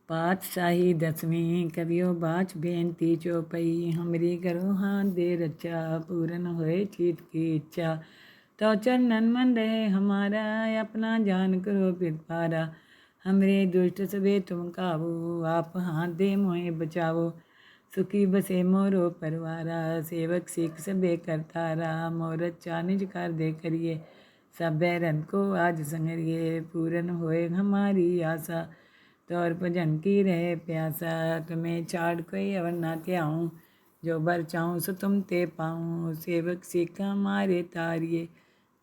पातशाही दसवीं कवियो बाच बेनती चौपई हमरी करो हाथ दे रचा पूरन होए चीत की इच्छा तो चरणन मन रहे हमारा अपना जान करो पिरपारा हमरे दुष्ट सबे तुम काबू आप हाथ दे मोहे बचावो सुखी बसे मोरो परवारा सेवक सिख सबे करतारा मोर अच्छा निज कर दे करिए सब बैरन को आज संगरिए पूरन होए हमारी आशा तौर भजन की रहे प्यासा तुम्हें छाड़ कोई अवर ना त्याऊँ जो बर चाहूँ सो तुम ते पाऊँ सेवक सीखा मारे तारिये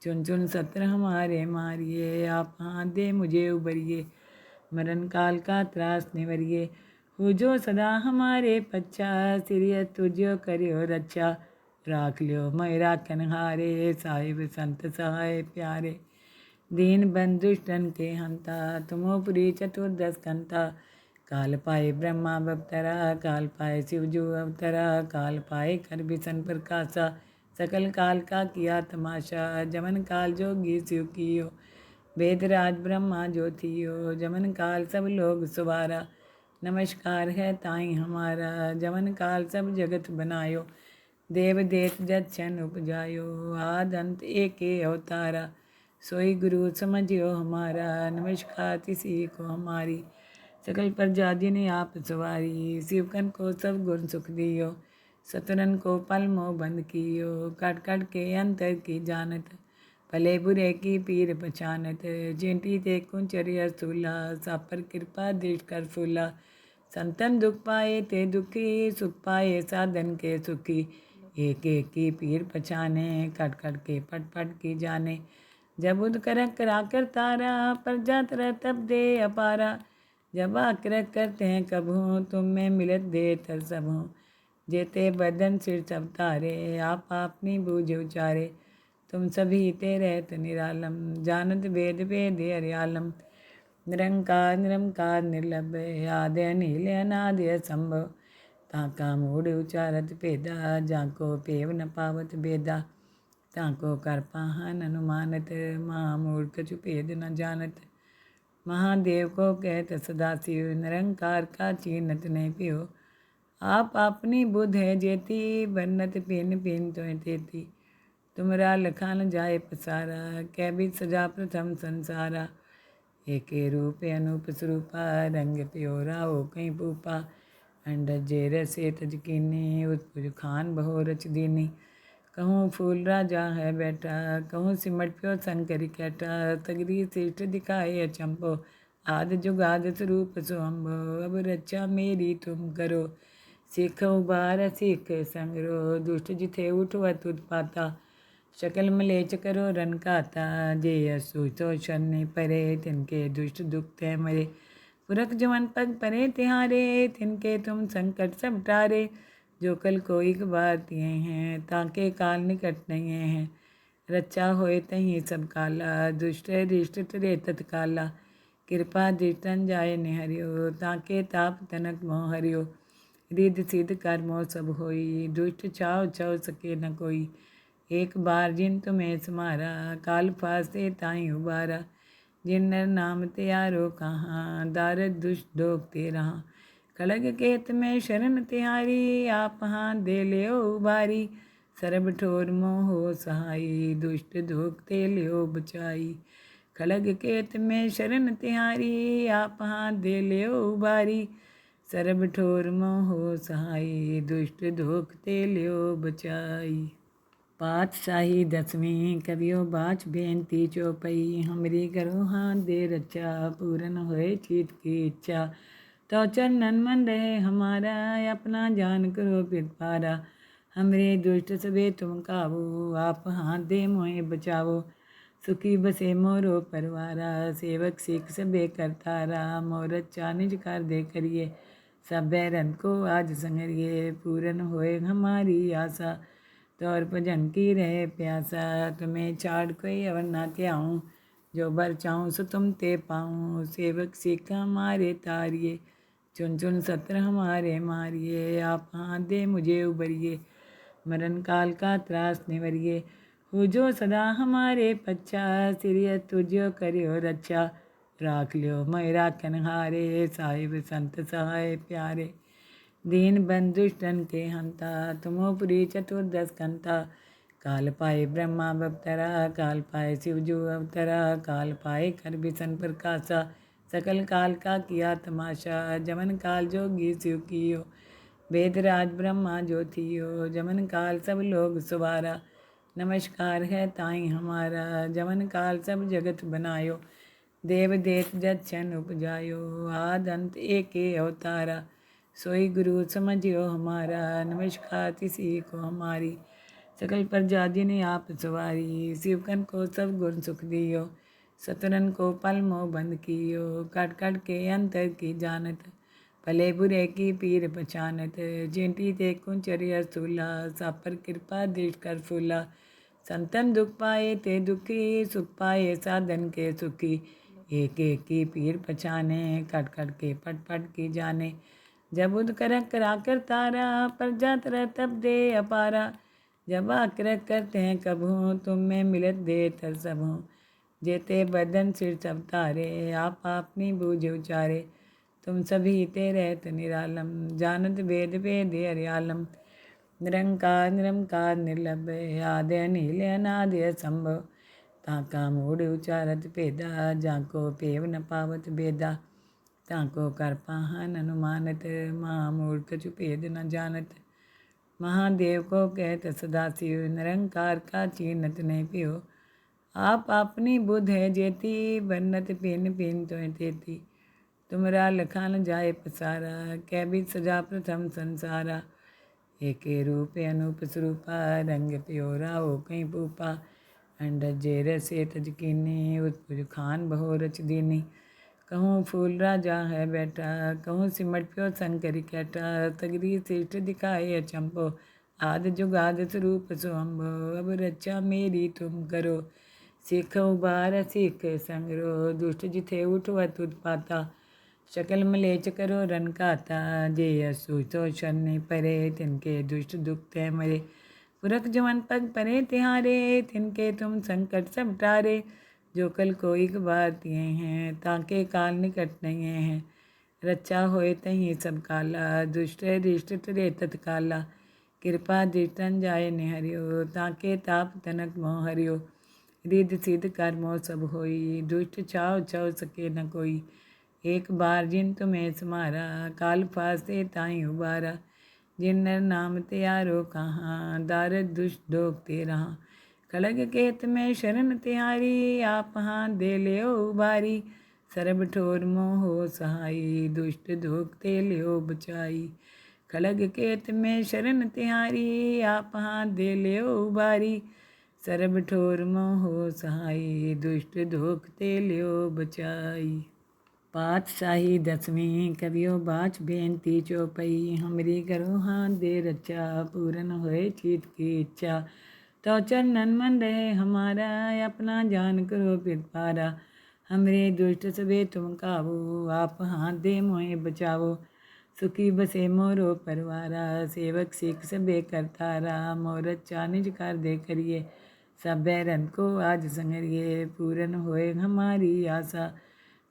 चुन चुन सत्र हमारे मारिए आप हाथ दे मुझे उबरिए मरण काल का त्रास निवरिए हो जो सदा हमारे पच्छा सिरिय तुझो करियो रक्षा राख लियो मेरा कनहारे साहिब संत सहाय प्यारे दीन बंधुष्टन के हंता तुमोपुरी चतुर्दश कंता काल पाए ब्रह्मा बवतरा काल पाए शिवजू अवतरा काल पाए कर बिसन प्रकाशा सकल काल का किया तमाशा जमन काल जोगी शिव कियो वेदराज ब्रह्मा ज्योतियो जमन काल सब लोग सुवारा नमस्कार है ताई हमारा जमन काल सब जगत बनायो देव देत जत छन उपजायो आद अंत एक अवतारा सोई गुरु समझियो हमारा नमस्कार किसी को हमारी सकल प्रजा जिन्हें आप सवारी शिवकन को सब गुण सुख दियो सतरन को पल मोह बंद कियो कट कट के अंतर की जानत भले बुरे की पीर पहचानत जिनती ते कुंचरिया सूला सा पर कृपा दृष्ट कर फूला संतन दुख पाए ते दुखी सुख पाए साधन के सुखी एक एक की पीर पहचाने कट कट के पट पट की जाने जब उद करक करा कर तारा पर जात रह तब दे अपारा जब आकर करते हैं कब हूँ तुम में मिलत दे तर सब हूँ जेते बदन सिर सब तारे आप अपनी बूझ उचारे तुम सभी ते रहत निरालम जानत वेद वेद हरियालम निरंकार निरंकार निर्लभ आदि अनिल अनादि असंभव ताका मूढ़ उचारत भेदा जाको पेव न पावत बेदा ताको कर पाहन अनुमानत महामूर्ख कछु भेद न जानत महादेव को कहत सदाशिव निरंकार का चीनत नहीं पियो आप अपनी बुद्ध है जेती बन्नत पिन पिन तो तेती तुमरा लखान जाए पसारा कै भी सजा प्रथम संसारा एक रूप अनूप स्वरूपा रंग प्योरा हो कहीं पूपा अंडज जेर से तजकीनी उत्पुज खान बहु रच दीनी कहूँ फूल राजा है बैठा कहूँ सिमट प्यो शंकर कैटा तगरी श्रेष्ठ दिखाए अचंपो आद जुगाद स्वरूप सुअम्बो अब रक्षा मेरी तुम करो सिख उबार सिख संगरो दुष्ट जिथे उठवत उत्पाता शकल मलेच करो रन खाता जे असु तो शनि परे तिनके दुष्ट दुख ते मरे पुरख जवन पग परे तिहारे तिनके तुम संकट सब टारे जो कल कोई बार तिए हैं ताके काल निकट नहीं हैं रचा होए तहीं सब काला दुष्ट रिष्ट तरे तत्काला कृपा दृष्टन जाए निहरियो ताके ताप तनक मोह हरियो रिद सिद्ध कर मोह सब होई दुष्ट छाव छव सके न कोई एक बार जिन तुम्हें समारा काल फासे ताई उबारा जिन नर नाम त्यारो कहाँ दारद दुष्ट डोक ते रहा खड़ग केत में शरण तिहारी आप हाथ दे लियो उबारी सरब ठोर मोहो सहाई दुष्ट धोख ते लियो बचाई खड़ग केत में शरण तिहारी आप हाथ दे लियो उबारी सरब ठोर मोहो सहाई दुष्ट धोख ते लियो बचाई। पातशाही दसवीं कवियो बाच बेनती चौपई हमरी करो हाथ दे रचा पूरन होए चीत की इच्छा तो चरणन मन रहे हमारा अपना जान करो पिरपारा हमरे दुष्ट सबे तुम काबू आप हाथ दे मोहे बचावो सुखी बसे मोरो परवारा सेवक सिख सबे करतारा मोर अच्छा निज कर दे करिए सब बैरन को आज संगरिए पूरन होए हमारी आशा तौर भजन की रहे प्यासा तुम्हें छाड़ कोई अवर ना त्याऊँ जो बर चाहूँ सो तुम ते पाऊँ सेवक सीखा मारे तारिये चुन चुन सत्र हमारे मारिए आप हाथ दे मुझे उबरिए मरण काल का त्रास निवरिए हो जो सदा हमारे पच्छा सिरिय तुझो करियो रक्षा राख लियो मैं राखन हारे साहिब संत सहाय प्यारे। दीन बंधुष्टन के हंता तुमोपुरी चतुर्दश कंता। काल पाए ब्रह्मा बप्तरा काल पाए शिवजू अवतरा। काल पाए कर बिसन प्रकाशा सकल काल का किया तमाशा। जमन काल जोगी शिव कियो वेदराज ब्रह्मा जो थियो। जमन काल सब लोग सुवारा नमस्कार है ताई हमारा। जमन काल सब जगत बनायो देव देत जक्षण उपजायो। आद अंत एक अवतारा सोई गुरु समझियो हमारा। नमस्कार किसी को हमारी सकल प्रजा जिन्हें आप सवारी। शिवकन को सब गुण सुख दियो सतरन को पल मोह बंद कियो। कट कट के अंतर की जानत भले बुरे की पीर पहचानत। जिनती ते कुंचरिया स्थूला सब पर कृपा दृष्ट कर फूला। संतन दुख पाए ते दुखी सुख पाए साधन के सुखी। एक एक की पीर पहचाने कट कट के पट पट की जाने। जब उद करक करा कर तारा पर जात रह तब दे अपारा। जब आक्रक करते हैं कभू तुम में मिलत दे तर सबू। जेते बदन सिर सब तारे आप अपनी बूझ उचारे। तुम सभी ते रहत निरालम जानत वेद वेद हरियालम। निरंकार निरंकार निर्लभ आदि नील अनादि असंभव। ताका मूढ़ उचारत भेदा जाको पेव न पावत भेदा। ताको कर पाहन अनुमानत महामूढ़ कछु भेद न जानत। महादेव को कहत सदाशिव निरंकार का चीनत नहीं पियो। आप अपनी बुद्ध है जेती बन्नत पिन पिन तो तेती। तुमरा लखान जाए पसारा कै भी सजा प्रथम संसारा। एक रूप अनूप स्वरूपा रंग प्योरा हो कहीं पूपा। अंडज जेर से तजकीनी उत्पुज खान बहु रच दीनी। कहूँ फूल राजा है बैठा कहूँ सिमट प्यो शंकर कैटा। तगरी श्रेष्ठ दिखाए अचंपो आद जुगाद स्वरूप सुअम्बो। अब रक्षा मेरी तुम करो सिख उबार सिख संगरो। दुष्ट जिथे उठवत उत्पाता शकल मलेच करो रन काता। जे असु तो शनि परे तिनके दुष्ट दुख ते मरे। पुरख जवन पग परे तिहारे तिनके तुम संकट सब टारे। जो कल कोई बार तिए हैं ताके काल निकट नहीं हैं। रक्षा होए तहीं सब काला दुष्ट रिष्ट तरे तत्काला। कृपा दृष्टन जाय निहरियो ताके ताप तनक मोह हरियो। रिद सिद्ध कर्मो सब होई दुष्ट छाव छव सके न कोई। एक बार जिन तुम्हें समारा काल फासे ताई उबारा। जिन नर नाम त्यारो कहाँ दारद दुष्ट दोग ते रहा। खड़ग केत में शरण तिहारी आप हाथ दे ले उबारी। सरब ठोर मोहो सहाई दुष्ट दोग ते ले बचाई। खड़ग केत में शरण तिहारी आप हाथ दे ले उबारी। सरब ठोर मोहो सहाई दुष्ट दोग ते ले बचाई। पातशाही दसवीं कवियो बाच बेनती चौपई। हमरी करो हाथ दे रचा पूरन होए चीत की इच्छा। तो चरणन मन रहे हमारा अपना जान करो पिरपारा। हमरे दुष्ट सबे तुम काबू आप हाथ दे मोहे बचाओ। सुखी बसे मोरो परवारा सेवक सिख सबे करतारा। मोरत चानिज कर दे करिए सब बैरन को आज संगरिए। पूरन होए हमारी आशा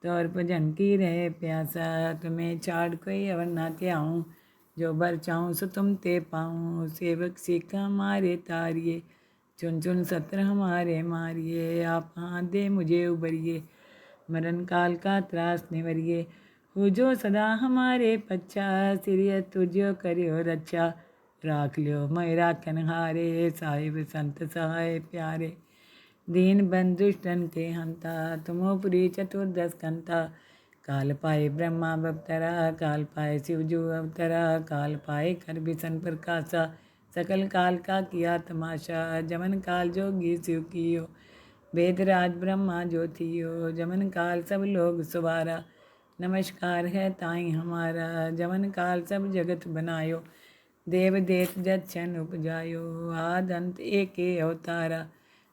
तौर भजन की रहे प्यासा। तुम्हें छाड़ कोई अवर ना त्याऊँ जो बर चाहूँ सो तुम ते पाऊँ। सेवक सिख हमारे तारिए चुन चुन सत्र हमारे मारिए। आप हाथ दे मुझे उबरिए मरण काल का त्रास निवरिए। हो जो सदा हमारे पच्छा सिरिय तुझो करियो रक्षा। राख लियो मैं राखन हारे साहिब संत सहाय प्यारे। दीन बंधुष्टन के हंता तुमोपुरी चतुर्दश कंता। काल पाए ब्रह्मा बप्तरा काल पाए शिवजू अवतरा। काल पाए कर बिसन प्रकाशा सकल काल का किया तमाशा। जमन काल जोगी शिव कियो वेदराज ब्रह्मा जो थियो। जमन काल सब लोग सुवारा नमस्कार है ताई हमारा। जमन काल सब जगत बनायो देव देत जक्षण उपजायो। आद अंत एक अवतारा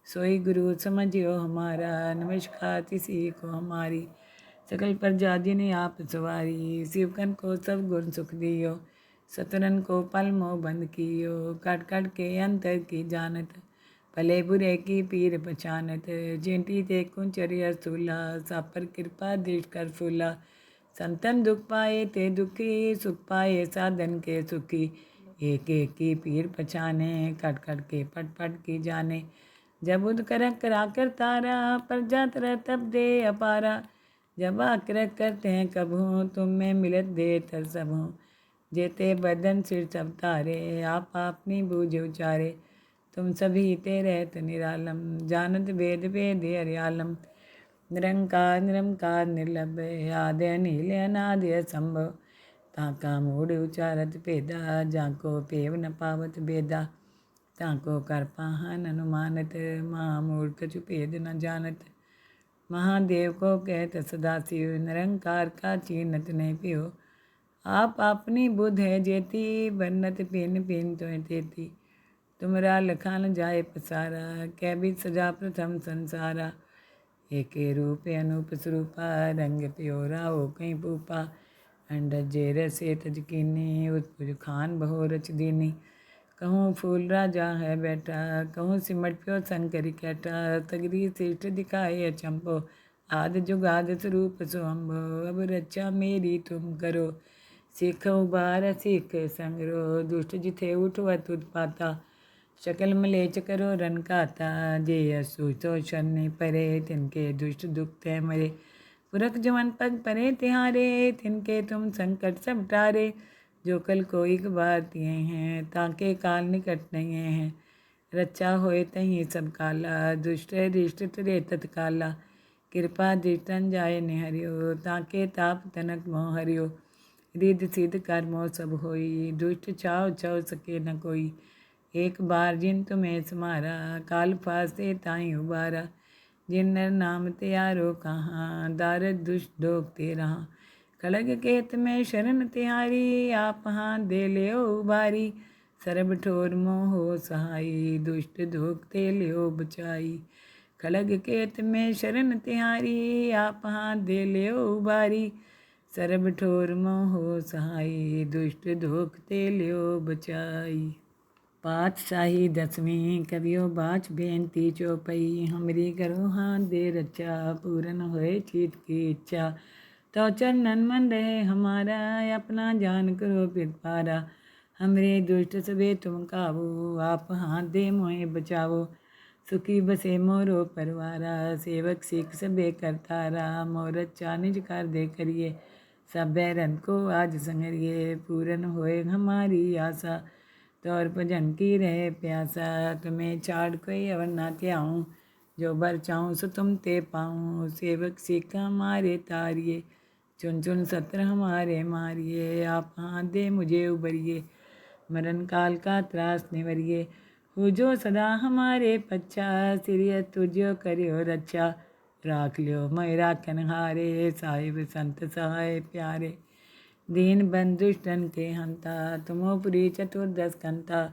सोई गुरु समझियो हमारा। नमस्कार किसी को हमारी सकल प्रजा जिन्हें आप सवारी। शिवकन को सब गुण सुख दियो सतरन को पल मोह बंद कियो। कट कट के अंतर की जानत भले बुरे की पीर पहचानत, जेंटी ते कुंचरिया सूला, सापर कृपा दृष्ट कर फूला। संतन दुख पाए ते दुखी, सुख पाए साधन के सुखी। एक एक की पीर पहचाने, कट कट के पट पट की जाने। जब उद करक करा कर तारा, पर जात रह तब दे अपारा। जब आक्रक करते हैं कभू, तुम में मिलत दे तर सबू। जेते बदन सिर सब तारे, आप अपनी बूझ उचारे। तुम सभी ते रहत निरालम, जानत वेद वेद हरियालम। निरंकार निरंकार निर्लभ, आदि अनिल अनादि असंभव। ताका मूढ़ उचारत भेदा, जाको पेव न पावत बेदा। ताको कर पाहन अनुमानत, महामूढ़ कछु भेद न जानत। महादेव को कहत सदाशिव, निरंकार का चीनत नहीं पियो। आप अपनी बुध है जेती, बन्नत पिन पिन तो तेती। तुमरा लखान जाए पसारा, कै भी सजा प्रथम संसारा। एके रूप अनूप स्वरूपा, रंग प्योरा हो कहीं पूपा। अंडज जेर से तजकीनी, उत्पुज खान बहो रच दीनी। कहूँ फूल राजा है बैठा, कहूँ सिमट प्यो शंकर कैठा। तगरी श्रेष्ठ दिखाए अचंभो, आद जुगाद स्वरूप स्वंभो। अब रक्षा मेरी तुम करो, सीख उबार सीख संगरो। दुष्ट जिथे उठवत उत्पाता, शकल मलेच करो रन खाता। जे असुचो शनि परे, तिनके दुष्ट दुख ते मरे। पुरख जवन पग परे तिहारे, तिनके तुम संकट सब टारे। जो कल कोई बार तिए हैं, ताके काल निकट नहीं हैं। रक्षा होए तहीं सब काला, दुष्ट रिष्ट तुरे तत्काला। कृपा दृष्टन जाए निहरियो, ताके ताप तनक मोह हरियो। रिद सिद्ध कर्मो सब होई, दुष्ट छाव छव सके न कोई। एक बार जिन तुम्हें समारा, काल फासे ताई उबारा। जिन नर नाम त्यारो कहाँ, दारद दुष्ट डोक ते रहा। खड़ग केत में शरण तिहारी, आप हाथ दे लियो उबारी। सरब ठोर मोहो सहाई, दुष्ट धोख ते लियो बचाई। खड़ग केत में शरण तिहारी, आप हाथ दे लियो उबारी। सरब ठोर मोहो सहाई, दुष्ट धोख ते लियो बचाई। पातशाही दसवीं कवियो बाच बेनती चौपई। हमरी करो हाथ दे रचा, पूरन होए चीत की इच्छा। तो चरणन मन रहे हमारा, अपना जान करो पिरपारा। हमरे दुष्ट सबे तुम काबू, आप हाथ दे मोहे बचावो। सुखी बसे मोरो परवारा, सेवक सिख सबे करतारा। मोरत चानिज कर दे करिए, सब बैरन को आज संगरिए। पूरन होए हमारी आशा, तौर भजन की रहे प्यासा। तुम्हें छाड़ कोई अवर ना त्याऊँ, जो बर चाहूँ सो तुम ते पाऊँ। सेवक सिख हमारे तारिए, चुन चुन सत्र हमारे मारिए। आप हाथ दे मुझे उबरिए, मरण काल का त्रास निवरिए। हो जो सदा हमारे पच्छा, सिरिय तुझो करियो रक्षा। राख लियो मैं राखन हारे, साहिब संत सहाय प्यारे। दीन बंधुष्टन के हंता, तुमोपुरी चतुर्दश कंता।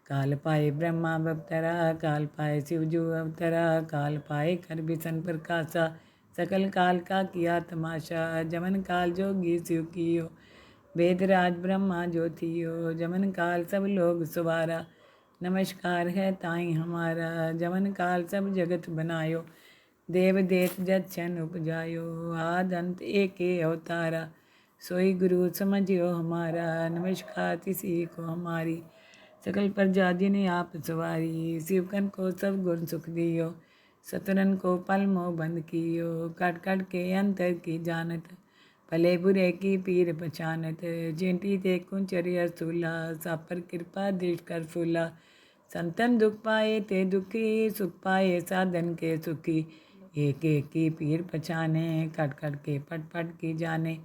काल पाए ब्रह्मा अवतरा, काल पाए शिवजू अवतरा। काल पाए कर बिसन प्रकाशा, सकल काल का किया तमाशा। जमन काल जोगी शिव कियो, वेदराज ब्रह्मा जो थियो। जमन काल सब लोग सुवारा, नमस्कार है ताई हमारा। जमन काल सब जगत बनायो, देव देत जत छन उपजायो। आद अंत एक अवतारा, सोई गुरु समझियो हमारा। नमस्कार तिसी को हमारी, सकल प्रजा जिन्हें आप सवारी। शिवकन को सब गुण सुख दियो, सतरन को पल मोह बंद कियो। कट कट के अंतर की जानत, भले बुरे की पीर पहचानत। जेंटी ते कुंचरिया सूला, सापर कृपा दृष्ट कर फूला। संतन दुख पाए ते दुखी, सुख पाए साधन के सुखी। एक एक की पीर पहचाने, कट कट के पट पट की जाने।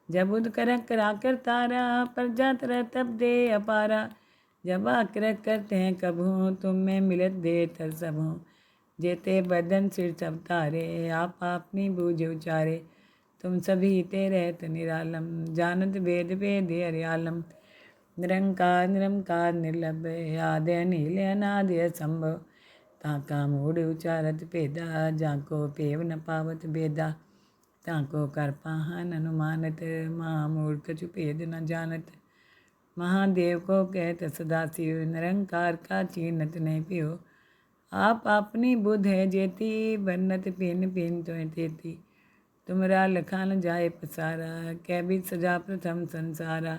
जब उद करक करा कर तारा, पर जात रह तब दे अपारा। जब आक्रक करते हैं कभू, तुम में मिलत दे तर सबू। जेते बदन सिर सब तारे, आप अपनी बूझ उचारे। तुम सभी ते रहत निरालम, जानत वेद वेद हरियालम। निरंकार निरंकार निर्लभ, आदि अनिल अनादि असंभव। ताका मूढ़ उचारत भेदा, जाको पेव न पावत बेदा। ताको कर पाहन अनुमानत, महामूढ़ कछु भेद न जानत। महादेव को कहत सदाशिव, निरंकार का चीनत नहीं पियो। आप अपनी बुध है जेती बन्नत पिन पिन तो तेती तुमरा लखा न जाए पसारा कै भी सजा प्रथम संसारा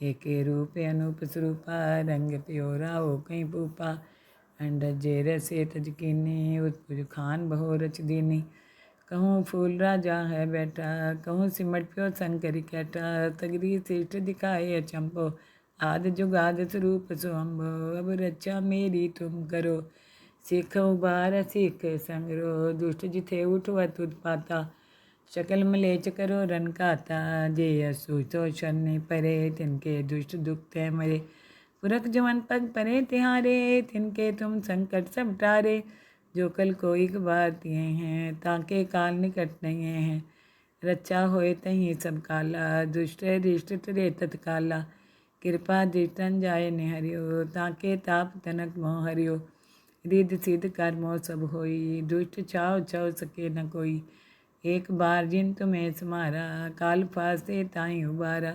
एक रूप अनूप स्वरूपा रंग प्योरा हो कहीं पूपा अंड जेर से तजकीनी उत्पुज खान बहो रच दीनी कहूँ फूल राजा है बैठा कहूँ सिमट प्यो शंकर कैटा तगरी श्रेष्ठ दिखाए अचंपो आद जुगाद स्वरूप सुअम्बो अब रक्षा मेरी तुम करो सिख उबार सिख संगरो दुष्ट जिथे उठवत उत्पाता शकल मलेच करो रन खाता जे असु तो शनि परे तिनके दुष्ट दुख ते मरे पुरख जवन पग परे तिहारे तिनके तुम संकट सब टारे जो कल कोई बार तिए हैं ताके काल निकट नहीं हैं रक्षा होए तहीं सब काला दुष्ट रिष्ट तरे तत्काला कृपा दृष्टन जाए निहरियो ताके ताप तनक मोह हरियो रिद्ध सिद्ध कर्मो सब होई दुष्ट छाव छव सके न कोई एक बार जिन तुम्हें समारा काल फासे ताई उबारा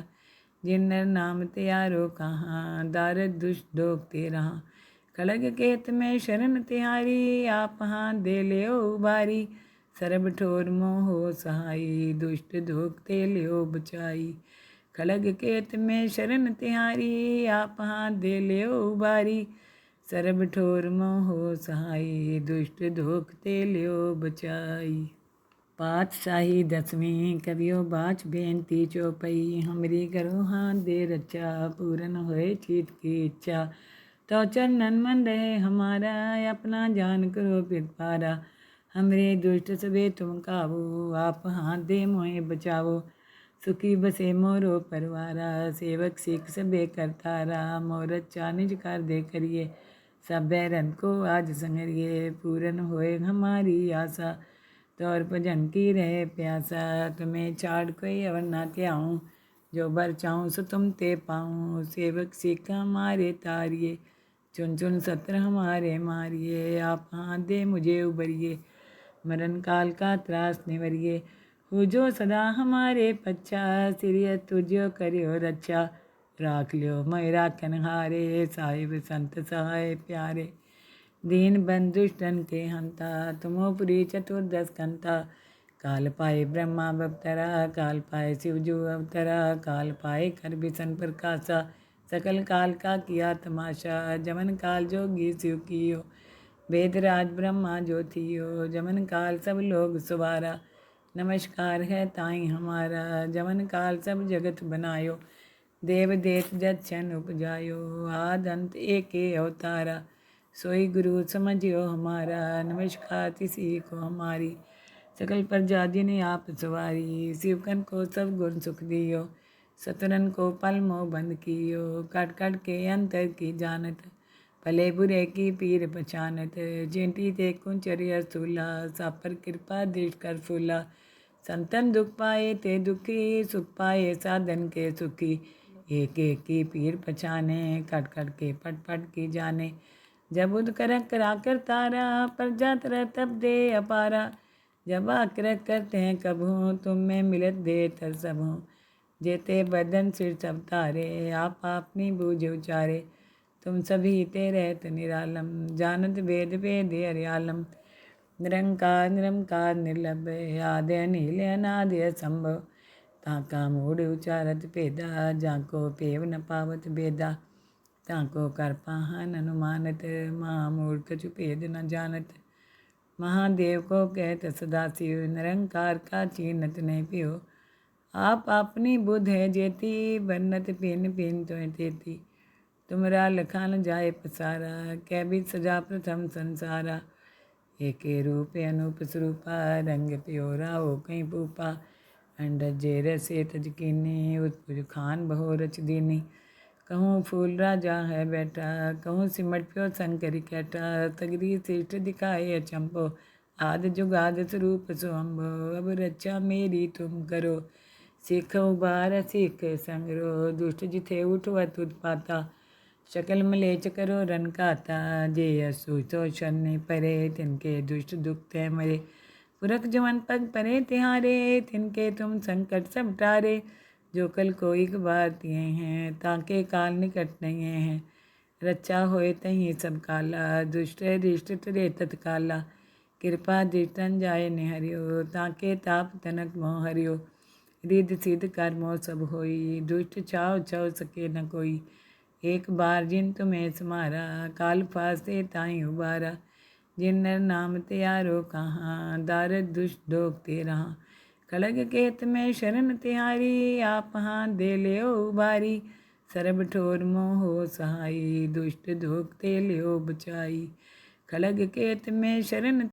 जिन नर नाम त्यारो कहाँ दारद दुष्ट दोग ते रहा खड़ग केत में शरण तिहारी आप हाँ दे लियो उबारी सरब ठोर मोहो सहाई दुष्ट दोग ते लियो बचाई खड़ग केत में शरण तिहारी आप हाँ दे लियो उबारी सरब ठोर मोहो सहाई दुष्ट दोग ते लियो बचाई। पातशाही दसवीं कवियो बाच बेनती चौपई हमरी करो हाथ दे रचा पूरन होए चीत की इच्छा तो चरणन मन रहे हमारा अपना जान करो पिरपारा हमरे दुष्ट सबे तुम काबू आप हाथ दे मोहे बचाओ सुखी बसे मोरो परवारा सेवक सिख सबे करतारा मोरत चानिज कर दे करिए सब बैरन को आज संगरिए पूरन होए हमारी आशा तौर भजन की रहे प्यासा तुम्हें छाड़ कोई अवर ना त्याऊँ जो बर चाहूँ सो तुम ते पाऊँ सेवक सिख हमारे तारिए चुन चुन सत्र हमारे मारिए आप हाथ दे मुझे उबरिए मरण काल का त्रास निवरिए हो जो सदा हमारे पच्छा सिरिय तुझो करियो रक्षा राख लियो मैं राखन हारे साहिब संत सहाय प्यारे दीन बंधुष्टन के हंता तुमोपुरी चतुर्दश कंता काल पाए ब्रह्मा बवतरा काल पाए शिवजू अवतरा काल पाए कर बिसन प्रकाशा सकल काल का किया तमाशा जमन काल जोगी शिव कियो वेदराज ब्रह्मा जो थियो जमन काल सब लोग सुवारा नमस्कार है ताई हमारा जमन काल सब जगत बनायो देव देत जक्षण उपजायो आद अंत एक अवतारा सोई गुरु समझियो हमारा नमस्कार तिसी को हमारी सकल प्रजा जिन्हें आप सवारी शिवकन को सब गुण सुख दियो सतरन को पल मोह बंद कियो काट काट के अंतर की जानत भले बुरे की पीर पहचानत जिनती ते कुंचरिया सूला सापर कृपा दृष्ट कर फूला संतन दुख पाए ते दुखी सुख पाए साधन के सुखी एक एक की पीर पहचाने कट कट के पट पट की जाने जब उद कर करा कर तारा पर जात रह तब दे अपारा जब आकर करते हैं कब हूँ तुम में मिलत दे तर सब हूँ जेते बदन सिर सब तारे आप अपनी बूझ उचारे तुम सभी ते रहत निरालम जानत वेद वेद हरियालम निरंकार निरंकार निर्लभ आदि नील अनादि असंभव ताका मूढ़ उचारत पेदा जाको पेव न पावत बेदा ताको कर पाहन अनुमानत महामूढ़ कछु भेद न जानत महादेव को कहत सदाशिव निरंकार का चीनत नहीं पियो आप अपनी बुध है जेती बन्नत पिन पिन तो तेती तुमरा लखान जाए पसारा कै भी सजा प्रथम संसारा एक रूप अनूप स्वरूपा रंग प्योरा हो कहीं पूपा अंड जेर से तजकीनी उत्पुज खान बहो रच दीनी कहूँ फूल राजा है बैठा कहूँ सिमट प्यो शंकर कैटा तगरी श्रेष्ठ दिखाए अचंपो आद जुगाद स्वरूप सुअम्बो अब रक्षा मेरी तुम करो सिख उबार सिख संगरो दुष्ट जिथे उठवत उत्पाता शकल मलेच करो रन खाता जे असु तो शनि परे तिनके दुष्ट दुख ते मरे पुरख जवन पग परे तिहारे तिनके तुम संकट सब टारे जो कल कोई बार तिए हैं ताके काल निकट नहीं हैं रचा होए तहीं सब काला, दुष्ट रिष्ट तरे तत्काला। कृपा दृष्टन जाए निहरियो, ताके ताप तनक मोह हरियो। रिद सिद्ध कर मोह सब होई, दुष्ट चाव चव सके न कोई। एक बार जिन तुम्हें समारा, काल फासे ताई उबारा। जिन नर नाम त्यारो कहाँ, दारद दुष्ट दोख ते रहा। खड़ग केत में शरण तिहारी, आप हाथ दे लियो उबारी। सरब ठोर मोह हो सहाई, दुष्ट दोख ते लियो बचाई। खड़ग केत में शरण